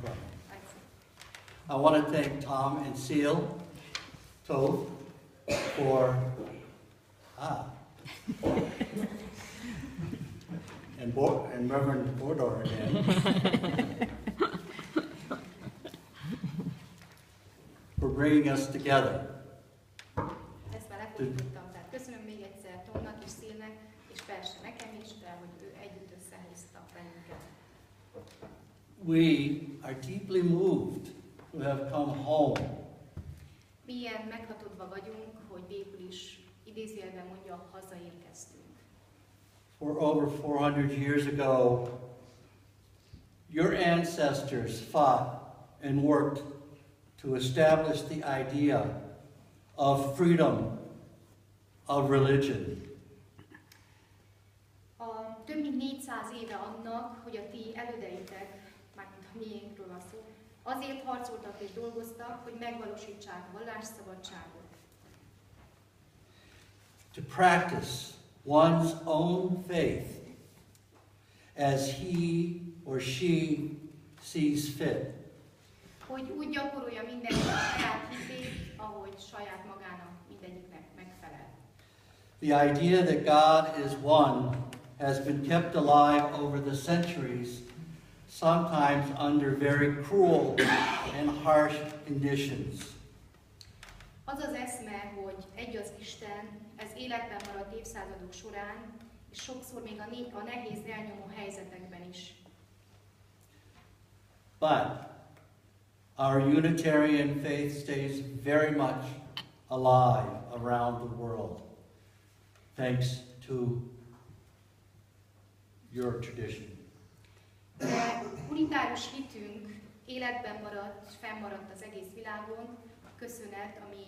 problem. I want to thank Tom and Seal Tove for and Reverend Bordor again for bringing us together. Ezt már lefordítottam, tehát köszönöm még egyszer Tomnak és Szélnek, és persze nekem is, de hogy ő együtt összehoztak bennünket. We are deeply moved to have come home. Milyen meghatódva vagyunk, hogy végül is idézőjelben mondja, hazaérkeztünk. For over 400 years ago, your ancestors fought and worked to establish the idea of freedom of religion. A több mint 400 éve annak, hogy a ti elődeitek, mármint a miénkről van szó, azért harcoltak és dolgoztak, hogy megvalósítsák a vallásszabadságot. To practice one's own faith as he or she sees fit. Hogy úgy gyakorolja mindenki a saját hitét, ahogy saját magának mindegyiknek megfelel. The idea that God is one has been kept alive over the centuries, sometimes under very cruel and harsh conditions. Az az eszme, hogy egy az Isten, ez életben maradt évszázadok során, és sokszor még a nehéz elnyomó helyzetekben is. But our Unitarian faith stays very much alive around the world, thanks to your tradition. De unitárius hitünk életben maradt, fennmaradt az egész világon, köszönet a mi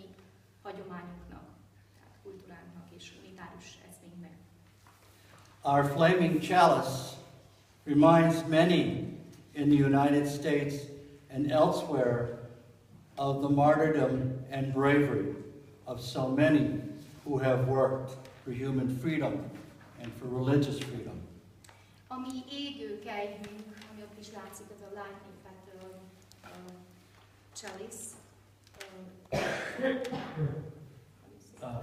hagyományunknak, tehát kultúránknak és unitárius eszménknek. Our flaming chalice reminds many in the United States and elsewhere of the martyrdom and bravery of so many who have worked for human freedom and for religious freedom. A mi égő kelyhünk, ami ott is látszik, az a lightning chalice,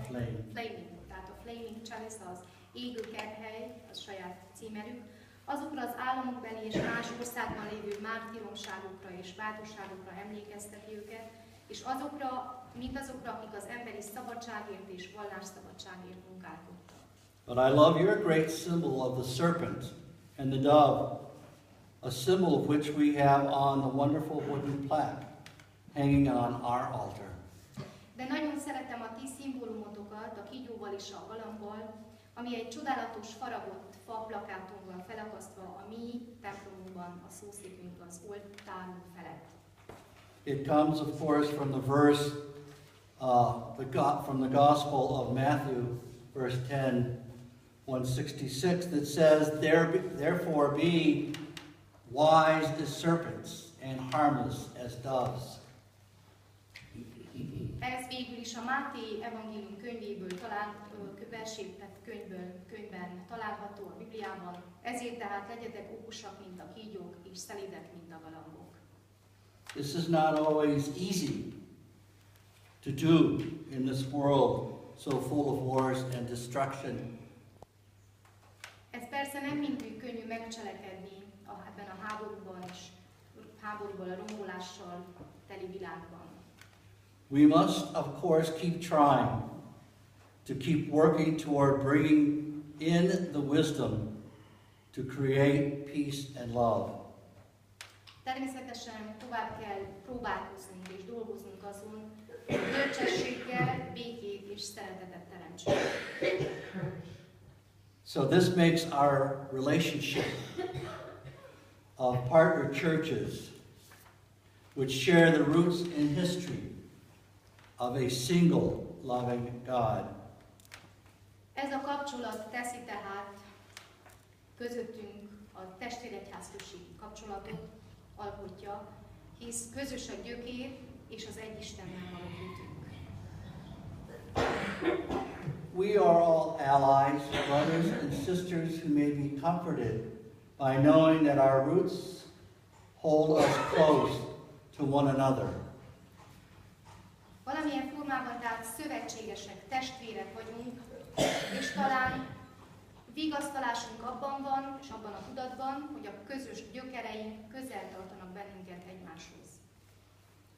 flaming, tehát a flaming chalice az égő kerthely, az saját címerük, azokra az államokbeli és más országban lévő mártíromságokra és bátorságokra emlékezteti őket, és azokra, mindazokra, akik az emberi szabadságért és vallásszabadságért munkálkodtak. But I love your great symbol of the serpent and the dove, a symbol of which we have on the wonderful wooden plaque hanging on our altar. De nagyon szeretem a ti szimbólumotokat, a kígyóval és a galambal, ami egy csodálatos faragott fa plakáton van felakasztva a mi templomunkban, a szószékünk az oltárunk felett. It comes, of course, from the verse, from the Gospel of Matthew, verse 10, 166, that says, "Therefore be wise as serpents and harmless as doves." Ez végül is a Máté evangélium könyvéből könyvben található a Bibliában. Ezért tehát legyetek okosak, mint a kígyók, és szelídek, mint a galambok. This is not always easy to do in this world so full of wars and destruction. Ez persze nem mindig könnyű megcselekedni ebben a háborúban és háborúval, a rombolással teli világban. We must, of course, keep trying to keep working toward bringing in the wisdom to create peace and love. Természetesen tovább kell próbálkoznunk és dolgoznunk azon, hogy bölcsességgel békét és szeretetet teremtsünk. So this makes our relationship of partner churches, which share the roots in history of a single loving God. Ez a kapcsolat teszi tehát közöttünk a testvéregyházközségi kapcsolatot alkotja, hisz közös a gyökér és az egy Istennel való hitünk. We are all allies, brothers and sisters who may be comforted by knowing that our roots hold us close to one another. Valamilyen formában tehát szövetségesek, testvérek vagyunk, és talán vigasztalásunk abban van, és abban a tudatban, hogy a közös gyökereink közel tartanak bennünket egymáshoz.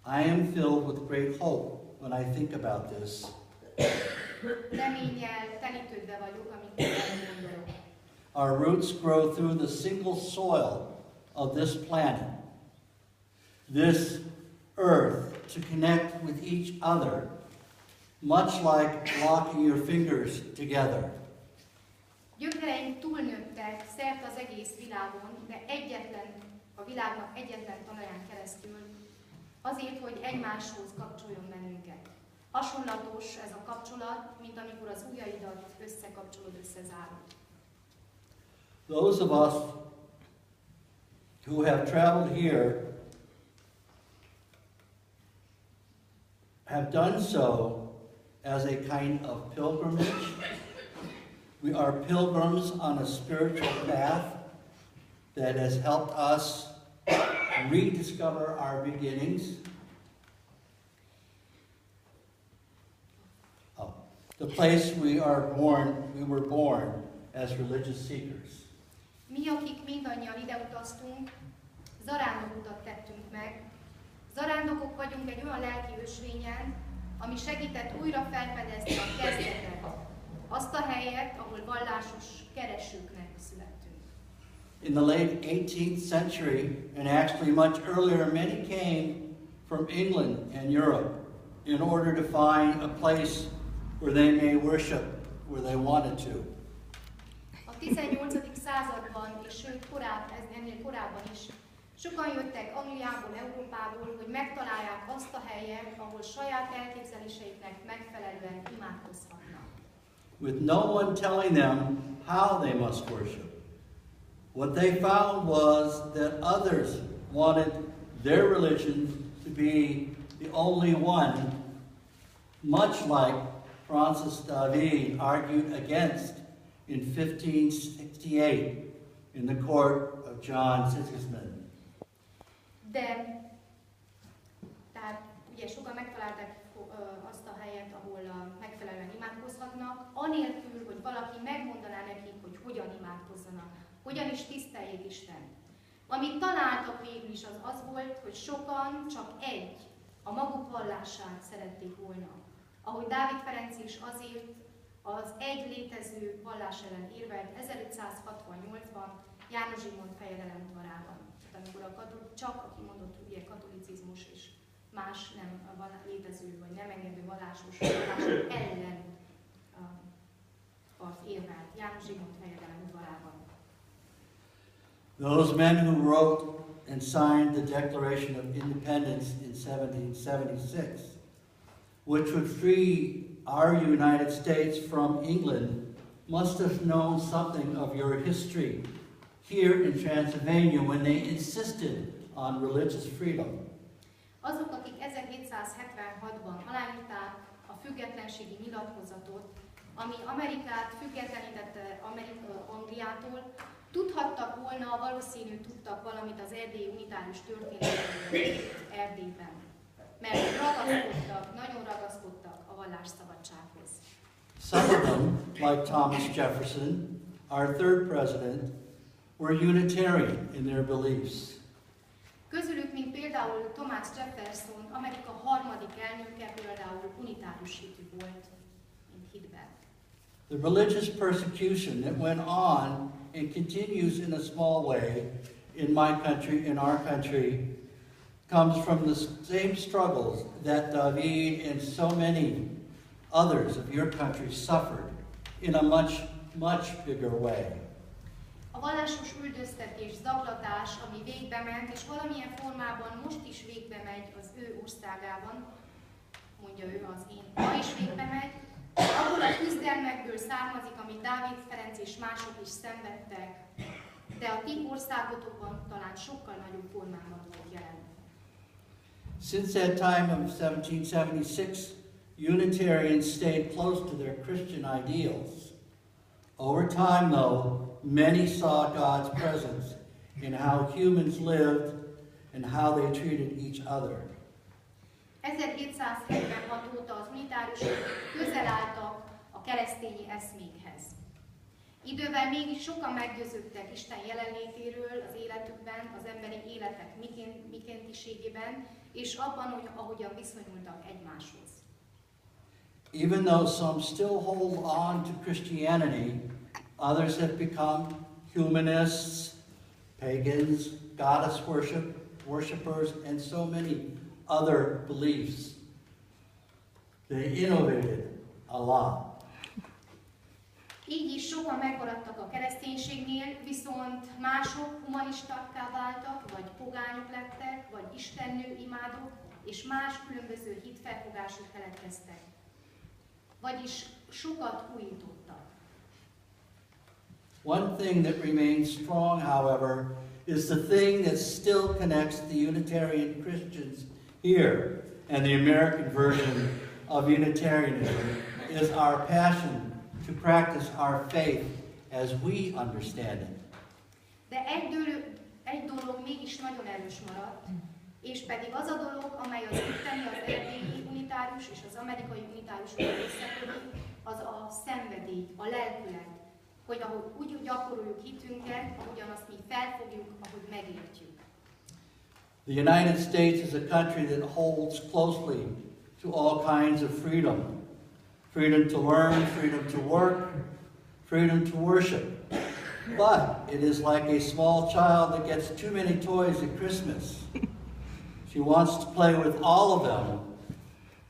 I am filled with great hope when I think about this. Reménnyel telítődve vagyok, amikor erre gondolok. Our roots grow through the single soil of this planet, this earth, to connect with each other, much like locking your fingers together. Gyökereink túlnőttek szerte az egész világon, de a világnak egyetlen talaján keresztül, azért, hogy egymáshoz kapcsoljon bennünket. Hasonlatos ez a kapcsolat, mint amikor az ujjaidat összekapcsolod, összezárod. Those of us who have traveled here have done so as a kind of pilgrimage. We are pilgrims on a spiritual path that has helped us rediscover our beginnings. The place we were born as religious seekers. Mi, akik mindannyian ide utaztunk, zarándok utat tettünk meg. Zarándokok vagyunk egy olyan lelki ösvényen, ami segített újra felfedezni a kezdetet, azt a helyet, ahol vallásos keresőknek születtünk. In the late 18th century, and actually much earlier, many came from England and Europe in order to find a place where they may worship where they wanted to. A 18. században, és sőt ennél korábban is, sokan jöttek Angliából, Európából, hogy megtalálják azt a helyet, ahol saját elképzeléseiknek megfelelően imádkozhatnak. With no one telling them how they must worship. What they found was that others wanted their religion to be the only one, much like Francis David argued against in 1568 in the court of John Sigismund. Tehát ugye sokan megtalálták azt a helyet, ahol megfelelően imádkozhatnak, anélkül, hogy valaki megmondaná nekik, hogy hogyan imádkozzanak, hogyan is tiszteljék Istent. Amit találtak végül is az volt, hogy sokan csak a maguk vallását szerették volna. Ahogy Dávid Ferenc is azért az egy létező vallás ellen érvelt 1568-ban János Zsigmond fejedelem udvarában. Amikor csak a kimondott ugye katolicizmus és más nem létező vagy nem engedő vallásos vallások ellen érvelt János Zsigmond fejedelem udvarában. Those men who wrote and signed the Declaration of Independence in 1776, which would free our United States from England, must have known something of your history here in Transylvania when they insisted on religious freedom. Azok, akik 1776-ban aláírták a függetlenségi nyilatkozatot, ami Amerikát függetlenítette Angliától, tudhattak volna, valószínű tudtak valamit az erdélyi unitárius történetről Erdélyben. Mert nagyon ragaszkodtak a vallásszabadsághoz. Some of them, like Thomas Jefferson, our third president, were Unitarian in their beliefs. Közülük, mint például Thomas Jefferson, Amerika harmadik elnöke például unitárius hitű volt, mint hitben. The religious persecution that went on and continues in a small way in my country, in our country, comes from the same struggles that David and so many others of your country suffered in a much, much bigger way. A vallásos üldöztetés, zaklatás, ami végbe ment, és valamilyen formában most is végbe megy az ő országában, mondja ő, az én, ma is végbe megy, abból a küzdelmekből származik, amit Dávid Ferenc és mások is szenvedtek, de a ti országotokban talán sokkal nagyobb formában volt jelen. Since that time of 1776, Unitarians stayed close to their Christian ideals. Over time, though, many saw God's presence in how humans lived and how they treated each other. 1776 óta az unitáriusok közel álltak a keresztény eszmékhez. Idővel mégis sokan meggyőződtek Isten jelenlétéről az életükben, az emberi életek mikéntiségében, és abban, hogy ahogyan viszonyultak egymáshoz. Even though some still hold on to Christianity, others have become humanists, pagans, goddess worshippers, and so many other beliefs. They innovated a lot. Így is sokan megmaradtak a kereszténységnél, viszont mások humanistakká váltak, vagy pogányok lettek, vagy istennő imádók, és más különböző hitfelfogások keletkeztek. Vagyis sokat újítottak. One thing that remains strong, however, is the thing that still connects the Unitarian Christians here and the American version of Unitarianism is our passion to practice our faith as we understand it. De egy dolog mégis nagyon erős maradt, és pedig az a dolog, amely az itteni, az erdélyi unitárius és az amerikai unitáriusokon összekötő, az a szenvedély, a lelkület, hogy ahogy úgy gyakoroljuk hitünket, ahogyan azt mi felfogjuk, ahogy megértjük. The United States is a country that holds closely to all kinds of freedom. Freedom to learn, freedom to work, freedom to worship. But it is like a small child that gets too many toys at Christmas. She wants to play with all of them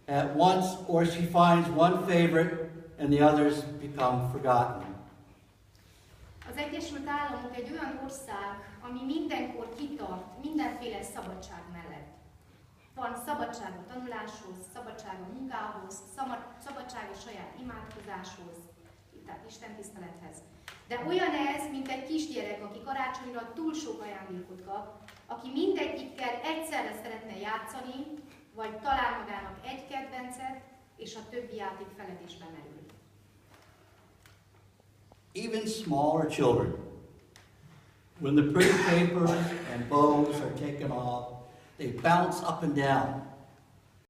at once, or she finds one favorite and the others become forgotten. Az Egyesült Államok egy olyan ország, ami mindenkor kitart mindenféle szabadság mellett. Van szabadság a tanuláshoz, szabadság a munkához, szabadság a saját imádkozáshoz, tehát Isten tisztelethez. De olyan ez, mint egy kisgyerek, aki karácsonyra túl sok ajándékot kap, aki mindegyikkel egyszerre szeretne játszani, vagy talál magának egy kedvencet, és a többi játék feledésbe merül. Even smaller children, when the pretty papers and bows are taken off, they bounce up and down